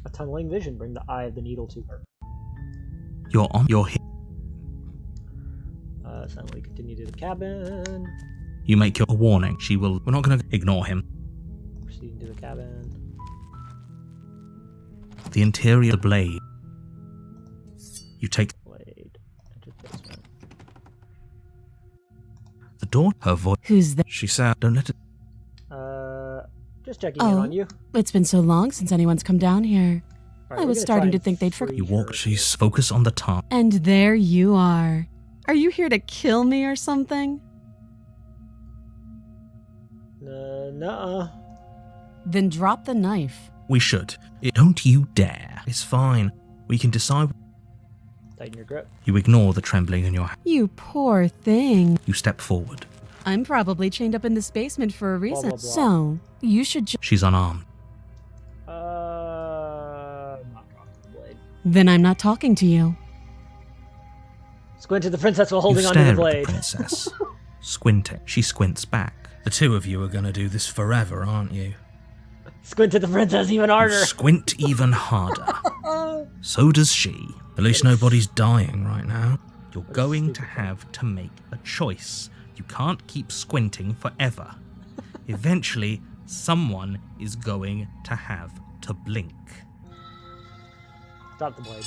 A tunneling vision. Bring the eye of the needle to her. You're on your hip. Silently continue to the cabin. You make your warning. She will. We're not going to ignore him. Proceeding to the cabin. The interior blade. You take Blade. Enter the basement. the door. Her voice. Who's that? She said, "Don't let it." Just checking in on you. It's been so long since anyone's come down here. All right, I we're was gonna starting try to think they'd and forget. You free walk. her. She's focused on the task. And there you are. Are you here to kill me or something? Nuh-uh. Then drop the knife. We should. Don't you dare. It's fine. We can decide. Tighten your grip. You ignore the trembling in your hand. You poor thing. You step forward. I'm probably chained up in this basement for a reason. blah, blah. So, you should She's unarmed. Not dropping the blade. Then I'm not talking to you. Squint at the princess while You holding onto stare the at the blade. princess. Squinting. She squints back. The two of you are going to do this forever, aren't you? Squint at the princess even You harder. squint even harder. So does she. At least nobody's dying right now. You're going to have to make a choice. You can't keep squinting forever. Eventually, someone is going to have to blink. Drop the blade.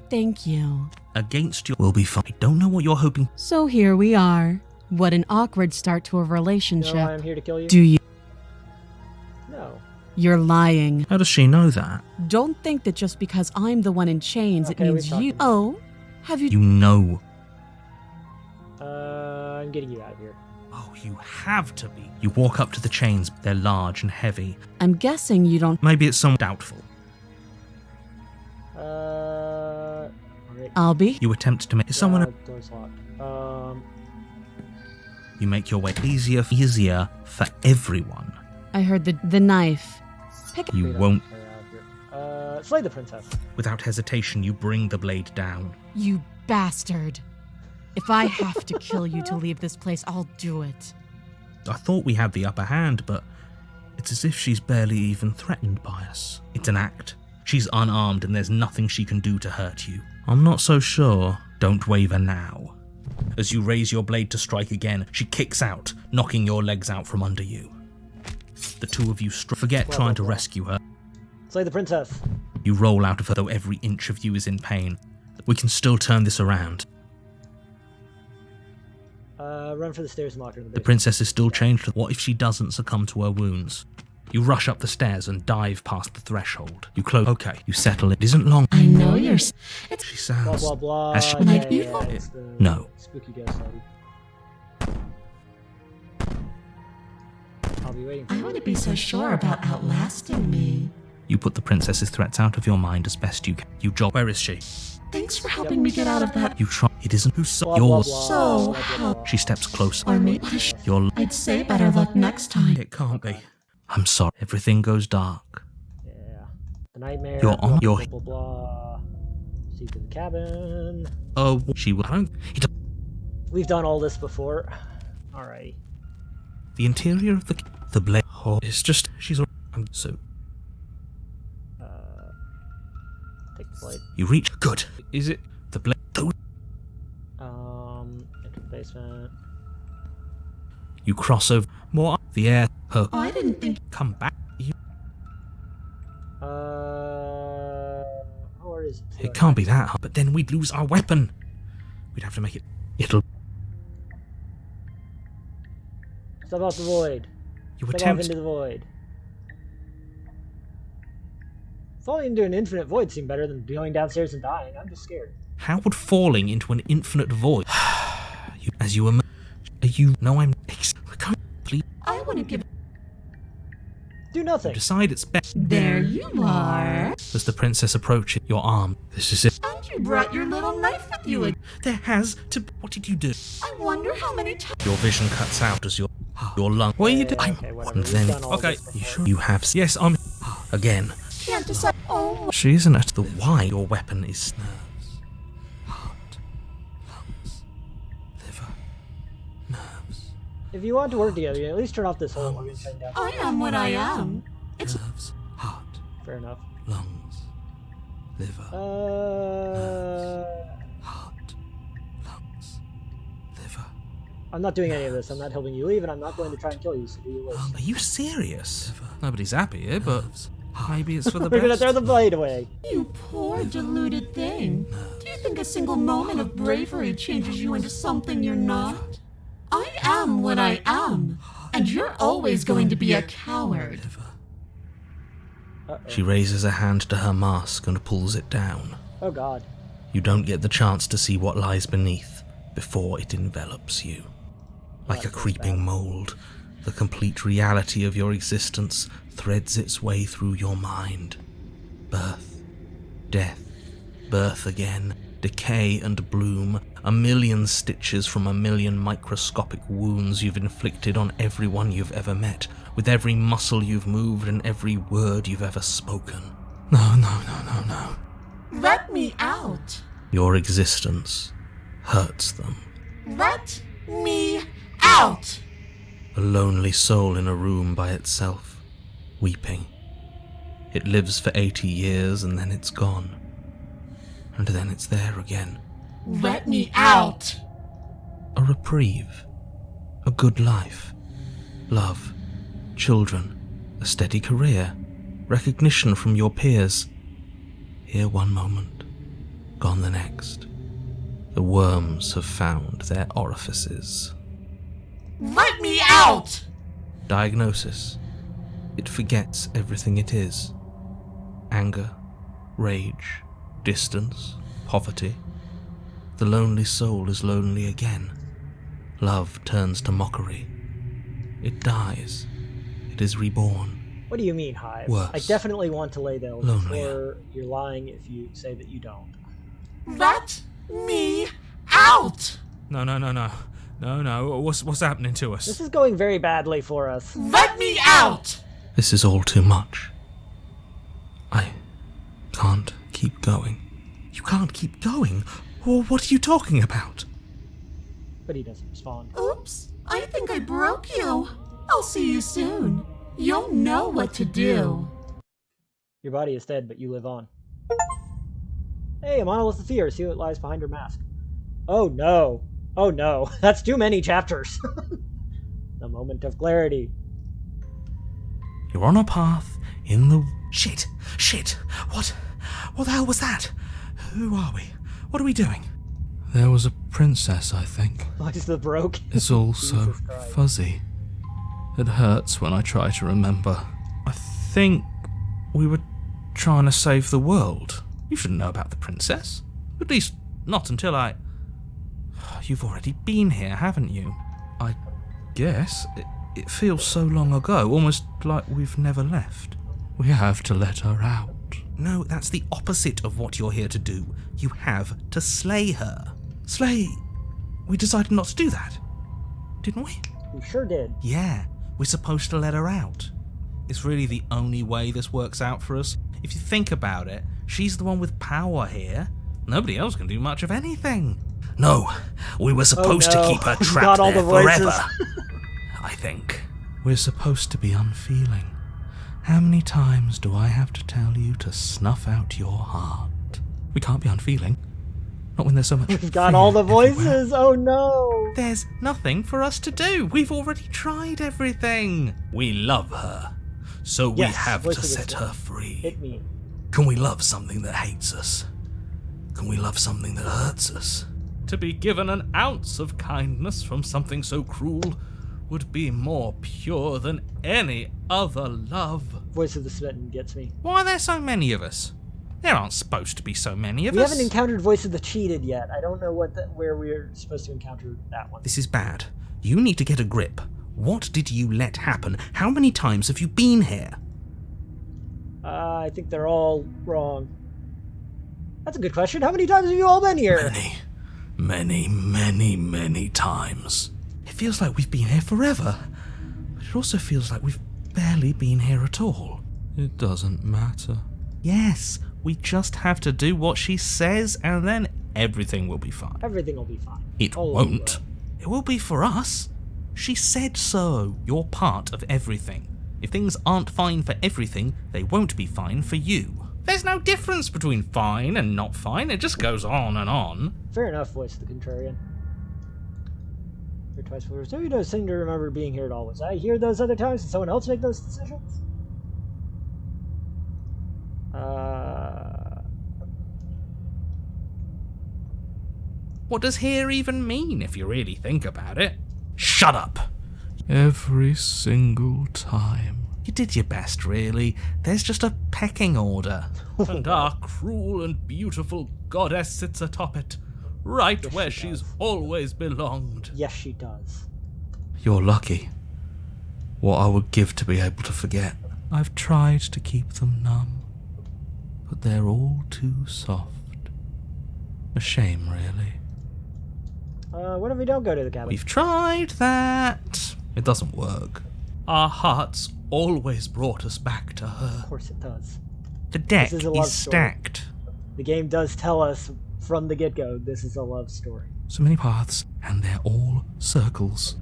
Thank you. Against you will be fine. I don't know what you're hoping. So here we are. What an awkward start to a You know relationship. why I'm here to kill you? Do you? No. You're lying. How does she know that? Don't think that just because I'm the one in chains, Okay, it we means talked you. about Oh, have you? You know. I'm getting you out of here. Oh, you have to be. You walk up to the chains. They're large and heavy. I'm guessing you don't. Maybe it's some doubtful. Alright. I'll be. You attempt to make someone. Door's locked. You make your way easier for everyone. I heard the knife. Pick it. You Freedom. won't. Get her out of here. Slay the princess. Without hesitation, you bring the blade down. You bastard. If I have to kill you to leave this place, I'll do it. I thought we had the upper hand, but it's as if she's barely even threatened by us. It's an act. She's unarmed and there's nothing she can do to hurt you. I'm not so sure. Don't waver now. As you raise your blade to strike again, she kicks out, knocking your legs out from under you. The two of you forget Blah, trying blah, to blah. rescue her. Slay the princess. You roll out of her, though every inch of you is in pain. We can still turn this around. Run for the stairs and lock her in the The basement. princess is still chained. What if she doesn't succumb to her wounds? You rush up the stairs and dive past the threshold. You close. Okay, you settle. It isn't long. I know you're. She Blah, sounds. blah, blah. As she- Like evil? It's the No. spooky ghost lady. I'll be waiting for I you. wouldn't be so sure about outlasting me. You put the princess's threats out of your mind as best you can. You jog. Where is she? Thanks for helping me get out of that. You try. It isn't who's Blah, blah, yours. blah, So, blah, blah, blah. She steps closer. Or maybe Your. I'd say better luck next time. It can't be. I'm sorry. Everything goes dark. Yeah. The nightmare. You're on- Blah, you're- blah, blah, blah. See to the cabin. Oh, she will. I don't. We've done all this before. Alrighty. The interior of the blade. Oh, it's just. She's. I'm so. Take the blade. You reach. Good. Is it the blade? Enter the basement. You cross over more. The air. Her. I didn't think. Come back. You. Where is it? It can't be that hard. But then we'd lose our weapon. We'd have to make it. It'll. Step off the void. You Step off attempt. into the void. Falling into an infinite void seemed better than going downstairs and dying. I'm just scared. How would falling into an infinite void? You, as you were. Are you? No, I'm. Please I wouldn't give. Do nothing. decide it's best. There you are. As the princess approaches your arm. This is it. And you brought your little knife with you. There has to. What did you do? I wonder how many times. Your vision cuts out as your lung. What are you doing? Okay, whatever. And We've then. done all Okay. this before. You sure you have? Yes, I'm. Again. Can't decide. Oh. She isn't at the why. Your weapon is nerves, heart, lungs, liver, nerves, If you want to work together, you at least turn off this whole I'm upside down. I am what I am. nerves, heart. Fair enough. lungs, liver, heart, lungs, liver. I'm not doing any of this. I'm not helping you leave, and I'm not going to try and kill you, so do your list. Are you serious? Nobody's happy here, but maybe it's for the We're gonna best. throw the blade away. You poor deluded thing. Do you think a single moment of bravery changes you into something you're not? I am what I am, and you're always going to be a coward. She raises a hand to her mask and pulls it down. Oh god. You don't get the chance to see what lies beneath before it envelops you. Like a creeping mold, the complete reality of your existence threads its way through your mind. Birth, death, birth again, decay and bloom, a million stitches from a million microscopic wounds you've inflicted on everyone you've ever met, with every muscle you've moved and every word you've ever spoken. No. Let me out. Your existence hurts them. Let me out. A lonely soul in a room by itself, weeping. It lives for 80 years and then it's gone. And then it's there again. Let me out. A reprieve. A good life. Love. Children. A steady career. Recognition from your peers. Here one moment. Gone the next. The worms have found their orifices. Let me out. Diagnosis. It forgets everything it is. Anger. Rage. Distance. Poverty. The lonely soul is lonely again. Love turns to mockery. It dies. It is reborn. What do you mean, Hive? Worse. I definitely want to lay those, Lonelier. or you're lying if you say that you don't. Let me out. No. What's happening to us? This is going very badly for us. Let me out. This is all too much. I can't keep going. You can't keep going? Well, what are you talking about? But he doesn't respond. Oops, I think I broke you. I'll see you soon. You'll know what to do. Your body is dead, but you live on. Hey, a monolith of fear. See what lies behind her mask. Oh no. Oh no. That's too many chapters. The moment of clarity. You're on a path in the... Shit! What the hell was that? Who are we? What are we doing? There was a princess, I think. Why is the broke? It's all so Jesus Christ. fuzzy. It hurts when I try to remember. I think we were trying to save the world. You shouldn't know about the princess. At least, not until I... You've already been here, haven't you? I guess. It feels so long ago, almost like we've never left. We have to let her out. No, that's the opposite of what you're here to do. You have to slay her. Slay? We decided not to do that, didn't we? We sure did. Yeah, we're supposed to let her out. It's really the only way this works out for us. If you think about it, she's the one with power here. Nobody else can do much of anything. No, we were supposed no. to keep her We've trapped got all there the voices. forever. I think. We're supposed to be unfeeling. How many times do I have to tell you to snuff out your heart? We can't be unfeeling. Not when there's so much We've got fear all the everywhere. voices. Oh no. There's nothing for us to do. We've already tried everything. We love her, so we Yes, have voice to of the set storm. her free. Hit me. Can we love something that hates us? Can we love something that hurts us? To be given an ounce of kindness from something so cruel would be more pure than any other love. Voice of the Smitten gets me. Why are there so many of us? There aren't supposed to be so many of We us. haven't encountered Voice of the Cheated yet. I don't know where we're supposed to encounter that one. This is bad. You need to get a grip. What did you let happen? How many times have you been here? I think they're all wrong. That's a good question. How many times have you all been here? Many times. It feels like we've been here forever, but it also feels like we've barely been here at all. It doesn't matter. Yes, we just have to do what she says, and then everything will be fine. Everything will be fine. It All won't. will. It will be for us. She said so. You're part of everything. If things aren't fine for everything, they won't be fine for you. There's no difference between fine and not fine. It just goes on and on. Fair enough, voice of the contrarian. Here twice before. So you don't seem to remember being here at all. Was I here those other times? Did someone else make those decisions? What does here even mean, if you really think about it? Shut up! Every single time. You did your best, really. There's just a pecking order. And our cruel and beautiful goddess sits atop it, right Yes, where she she's does. always belonged. Yes, she does. You're lucky. What I would give to be able to forget. I've tried to keep them numb, but they're all too soft. A shame, really. What if we don't go to the cabin? We've tried that. It doesn't work. Our hearts always brought us back to Of her. course it does. The deck This is a love is story. stacked. The game does tell us from the get-go this is a love story. So many paths, and they're all circles.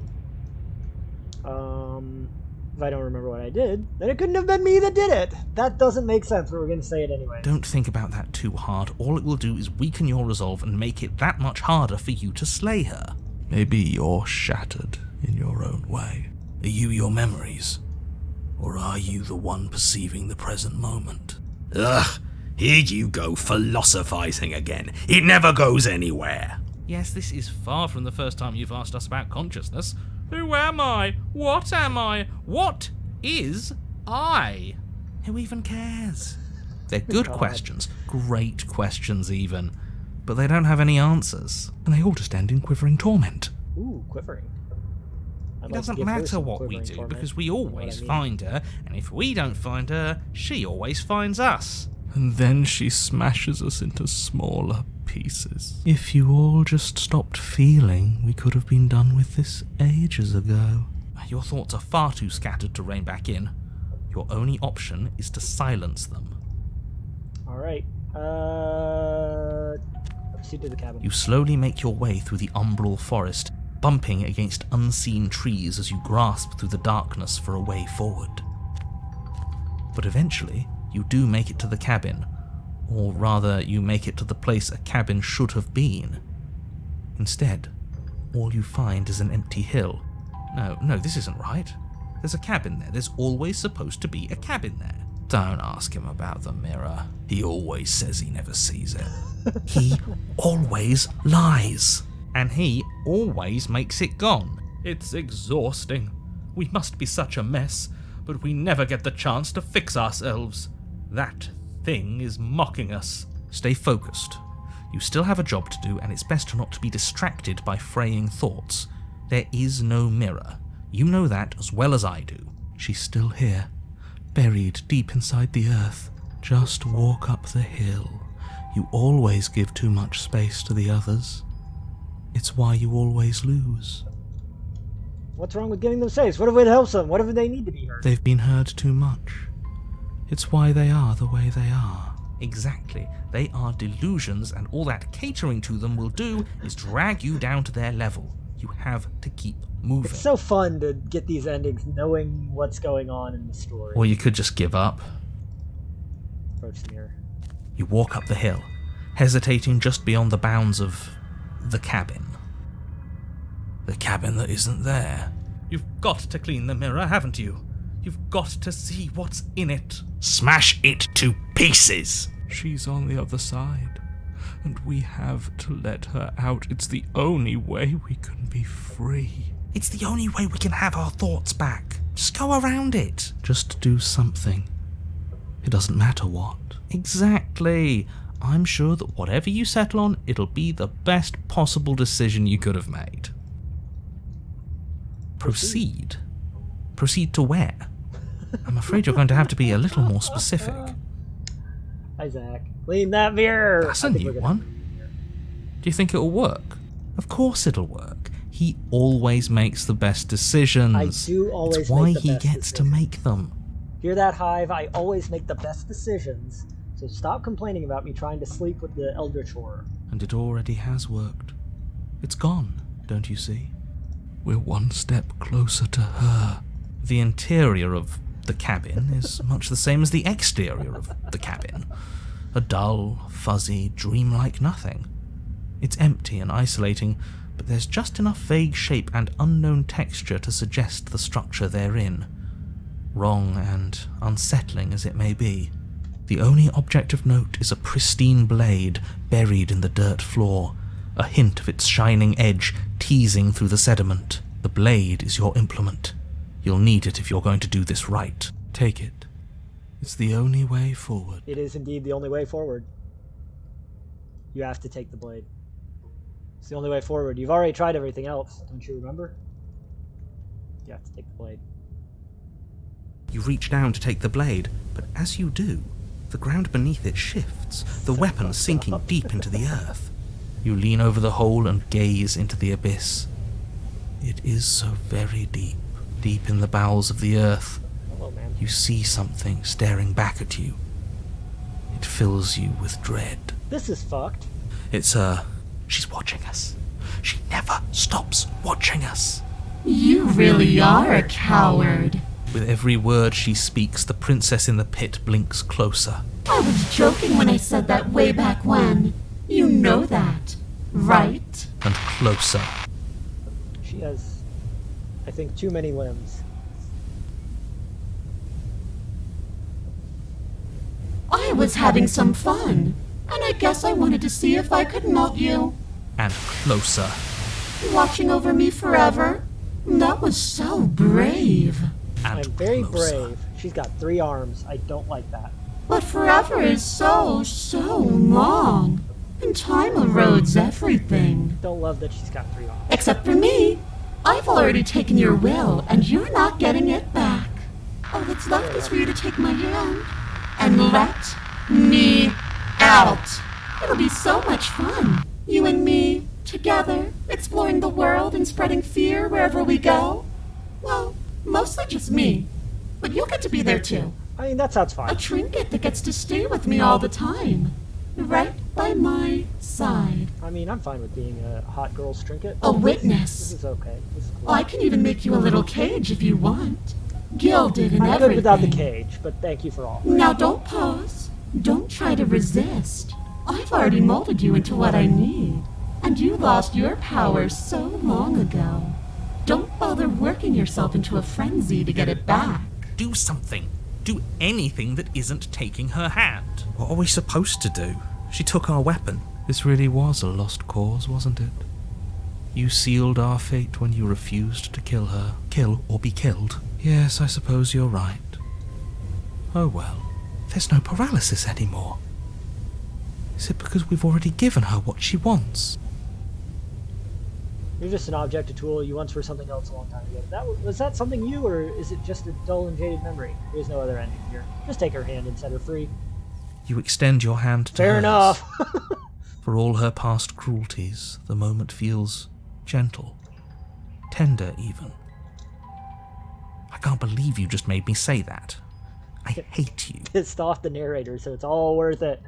If I don't remember what I did, then it couldn't have been me that did it. That doesn't make sense, but we're going to say it anyway. Don't think about that too hard. All it will do is weaken your resolve and make it that much harder for you to slay her. Maybe you're shattered in your own way. Are you your memories? Or are you the one perceiving the present moment? Ugh, here you go philosophizing again. It never goes anywhere. Yes, this is far from the first time you've asked us about consciousness. Who am I? What am I? What is I? Who even cares? They're good God. questions, great questions even, but they don't have any answers. And they all just end in quivering torment. Ooh, quivering. I'd like It to doesn't give her matter some what we quivering do, torment, because we you know what always I mean. find her, and if we don't find her, she always finds us. And then she smashes us into smaller pieces. If you all just stopped feeling, we could have been done with this ages ago. Your thoughts are far too scattered to rein back in. Your only option is to silence them. Alright. Proceed to the cabin. You slowly make your way through the umbral forest, bumping against unseen trees as you grasp through the darkness for a way forward. But eventually, you do make it to the cabin, or rather, you make it to the place a cabin should have been. Instead, all you find is an empty hill. No, this isn't right. There's a cabin there. There's always supposed to be a cabin there. Don't ask him about the mirror. He always says he never sees it. He always lies. And he always makes it gone. It's exhausting. We must be such a mess, but we never get the chance to fix ourselves. That thing is mocking us. Stay focused. You still have a job to do, and it's best not to be distracted by fraying thoughts. There is no mirror. You know that as well as I do. She's still here, buried deep inside the earth. Just walk up the hill. You always give too much space to the others. It's why you always lose. What's wrong with giving them space? What if it helps them? What if they need to be heard? They've been heard too much. It's why they are the way they are. Exactly. They are delusions, and all that catering to them will do is drag you down to their level. You have to keep moving. It's so fun to get these endings knowing what's going on in the story. Or you could just give up. Approach the mirror. You walk up the hill, hesitating just beyond the bounds of the cabin. The cabin that isn't there. You've got to clean the mirror, haven't you? You've got to see what's in it. Smash it to pieces. She's on the other side, and we have to let her out. It's the only way we can be free. It's the only way we can have our thoughts back. Just go around it. Just do something. It doesn't matter what. Exactly. I'm sure that whatever you settle on, it'll be the best possible decision you could have made. Proceed. Proceed to where? I'm afraid you're going to have to be a little more specific. Hi, Zach. Clean that mirror! That's a I think new we're gonna one. clean the mirror. Do you think it'll work? Of course it'll work. He always makes the best decisions. I do always It's why make the he best gets to decisions. make them. Hear that, Hive? I always make the best decisions, so stop complaining about me trying to sleep with the Eldritch Horror. And it already has worked. It's gone, don't you see? We're one step closer to her. The interior of The cabin is much the same as the exterior of the cabin. A dull, fuzzy, dreamlike nothing. It's empty and isolating, but there's just enough vague shape and unknown texture to suggest the structure therein. Wrong and unsettling as it may be. The only object of note is a pristine blade buried in the dirt floor, a hint of its shining edge teasing through the sediment. The blade is your implement. You'll need it if you're going to do this right. Take it. It's the only way forward. It is indeed the only way forward. You have to take the blade. It's the only way forward. You've already tried everything else, don't you remember? You have to take the blade. You reach down to take the blade, but as you do, the ground beneath it shifts, the weapon sinking deep into the earth. You lean over the hole and gaze into the abyss. It is so very deep, deep in the bowels of the earth. Hello, man. You see something staring back at you. It fills you with dread. This is fucked. It's her. She's watching us. She never stops watching us. You really are a coward. With every word she speaks, the princess in the pit blinks closer. I was joking when I said that way back when. You know that, right? And closer. She has, I think, too many limbs. I was having some fun, and I guess I wanted to see if I could melt you. And closer. Watching over me forever? That was so brave. And I'm very closer. brave. She's got 3 arms. I don't like that. But forever is so long. And time erodes everything. Don't love that she's got 3 arms. Except for me. I've already taken your will, and you're not getting it back. All that's left is for you to take my hand and let me out. It'll be so much fun. You and me, together, exploring the world and spreading fear wherever we go. Well, mostly just me. But you'll get to be there too. I mean, that sounds A fine. trinket that gets to stay with me all the time. Right by my side. I mean, I'm fine with being a hot girl's trinket. A This witness. is okay. This is cool. I can even make you a little cage if you want. Gilded and I'm everything. good without the cage, but thank you for all. Now don't pause. Don't try to resist. I've already molded you into what I need. And you lost your power so long ago. Don't bother working yourself into a frenzy to get it back. Do something. Do anything that isn't taking her hand. What are we supposed to do? She took our weapon. This really was a lost cause, wasn't it? You sealed our fate when you refused to kill her. Kill or be killed. Yes, I suppose you're right. Oh well. There's no paralysis anymore. Is it because we've already given her what she wants? You're just an object, a tool you once were something else a long time ago. Was that something new, or is it just a dull and jaded memory? There's no other ending here. Just take her hand and set her free. You extend your hand to Fair hers. enough. For all her past cruelties, the moment feels gentle. Tender, even. I can't believe you just made me say that. I hate you. Pissed off the narrator, so it's all worth it.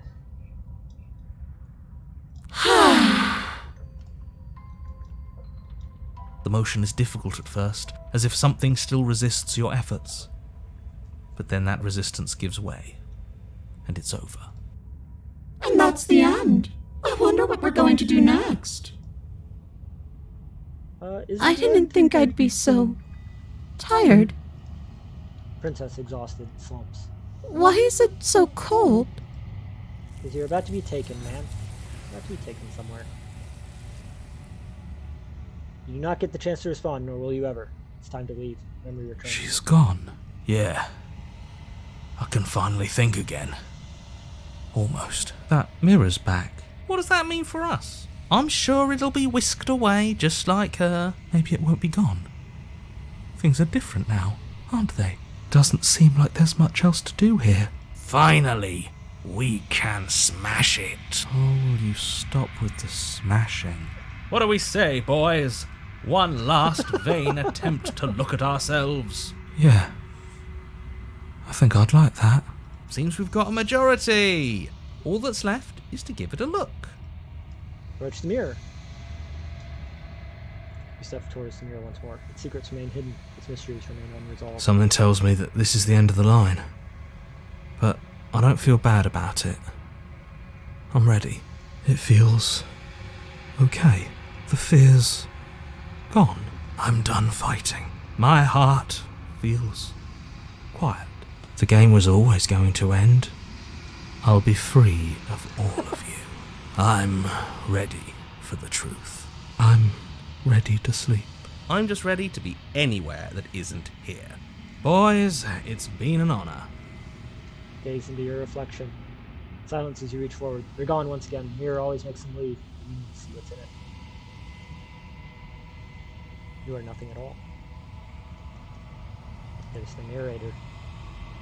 The motion is difficult at first, as if something still resists your efforts. But then that resistance gives way, and it's over. And that's the end. I wonder what we're going to do next. Is I it didn't think I'd be so tired. Princess exhausted slumps. Why is it so cold? Because you're about to be taken, man. You're about to be taken somewhere. You do not get the chance to respond, nor will you ever. It's time to leave. Remember your training. She's gone. Yeah. I can finally think again. Almost. That mirror's back. What does that mean for us? I'm sure it'll be whisked away, just like her. Maybe it won't be gone. Things are different now, aren't they? Doesn't seem like there's much else to do here. Finally, we can smash it. Oh, will you stop with the smashing? What do we say, boys? One last vain attempt to look at ourselves. Yeah. I think I'd like that. Seems we've got a majority. All that's left is to give it a look. Approach the mirror. You step towards the mirror once more. Its secrets remain hidden. Its mysteries remain unresolved. Something tells me that this is the end of the line. But I don't feel bad about it. I'm ready. It feels okay. The fear's gone. I'm done fighting. My heart feels quiet. The game was always going to end. I'll be free of all of you. I'm ready for the truth. I'm ready to sleep. I'm just ready to be anywhere that isn't here. Boys, it's been an honor. Gaze into your reflection. Silence as you reach forward. You're gone once again. Mirror always makes them leave. You need to see what's in it. You are nothing at all. There's the narrator.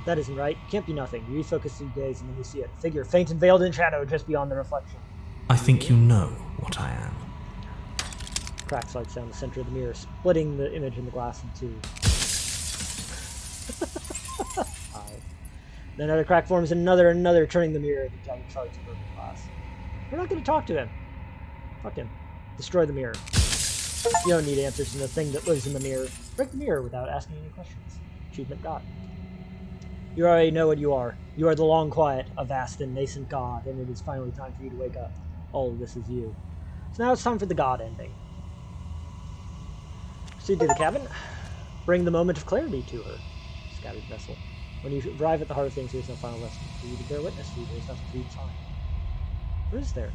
That isn't right. Can't be nothing. You refocus your gaze and then you see it. Figure faint and veiled in shadow just beyond the reflection. I think you know what I am. Cracks lights down the center of the mirror, splitting the image in the glass in two. Then another crack forms, and another, turning the mirror into giant shards of broken glass. We're not going to talk to him. Fuck him. Destroy the mirror. You don't need answers from the thing that lives in the mirror. Break the mirror without asking any questions. Achievement got. You already know what you are. You are the long quiet, a vast and nascent god, and it is finally time for you to wake up. All of this is you. So now it's time for the god ending. Proceed to the cabin. Bring the moment of clarity to her. Scattered vessel. When you arrive at the heart of things, there is no final lesson for you to bear witness to. There is nothing for you to find. What is there?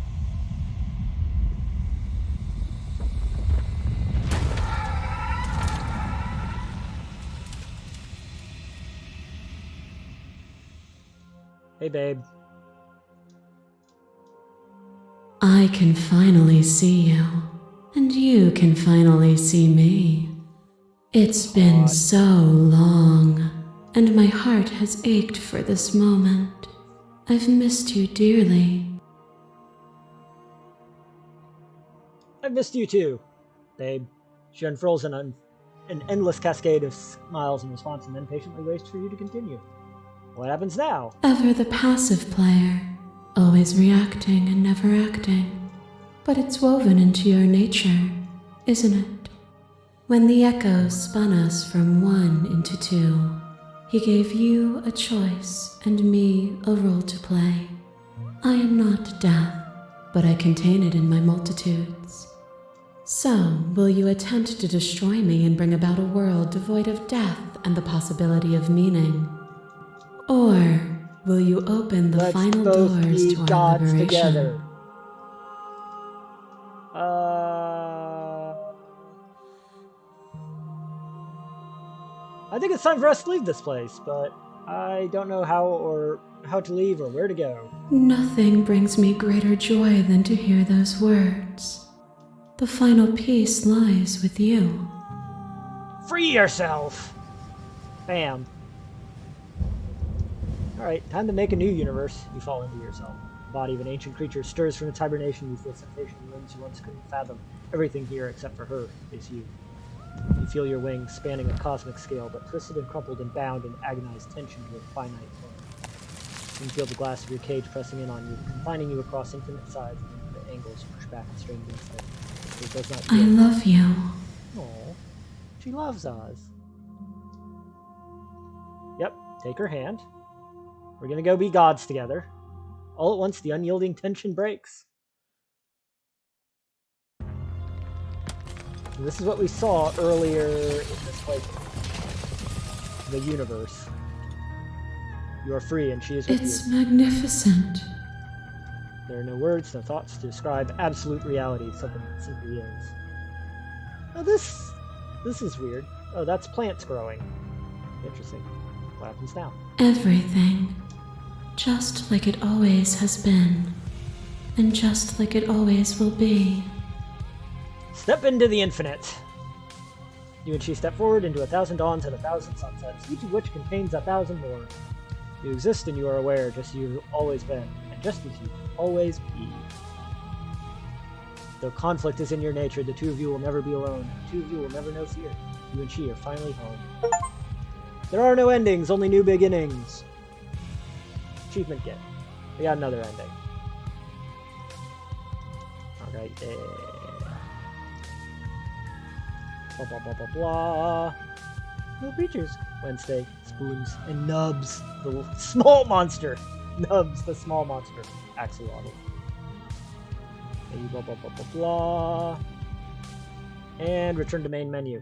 Hey, babe. I can finally see you, and you can finally see me. It's been so long, and my heart has ached for this moment. I've missed you dearly. I've missed you too, babe. She unfurls an endless cascade of smiles in response and then patiently waits for you to continue. What happens now? Ever the passive player, always reacting and never acting. But it's woven into your nature, isn't it? When the echoes spun us from one into two, he gave you a choice and me a role to play. I am not death, but I contain it in my multitudes. So, will you attempt to destroy me and bring about a world devoid of death and the possibility of meaning? Or will you open the final doors to our liberation? Together. I think it's time for us to leave this place, but I don't know how to leave or where to go. Nothing brings me greater joy than to hear those words. The final piece lies with you. Free yourself! Bam. Alright, time to make a new universe. You fall into yourself. The body of an ancient creature stirs from its hibernation. You feel sensation in limbs you once couldn't fathom. Everything here, except for her, is you. You feel your wings spanning a cosmic scale, but twisted and crumpled and bound in agonized tension to a finite form. You feel the glass of your cage pressing in on you, confining you across infinite sides and infinite angles you push back and strain against it. It does not I love you. Aww. She loves us. Yep, take her hand. We're gonna go be gods together. All at once, the unyielding tension breaks. And this is what we saw earlier in this playthrough. The universe. You are free and she is with It's you. magnificent. There are no words, no thoughts to describe absolute reality, something that simply is. Oh, this is weird. Oh, that's plants growing. Interesting. What happens now? Everything. Just like it always has been. And just like it always will be. Step into the infinite. You and she step forward into 1,000 dawns and 1,000 sunsets, each of which contains 1,000 more. You exist and you are aware, just as you've always been, and just as you will always be. Though conflict is in your nature, the two of you will never be alone. The two of you will never know fear. You and she are finally home. There are no endings, only new beginnings. Achievement get. We got another ending. Alright, Blah, blah, blah, blah, blah. No creatures. Wednesday, Spoons, and Nubs, the small monster. Nubs, the small monster. Axolotl. Blah, blah, blah, blah, blah. And return to main menu.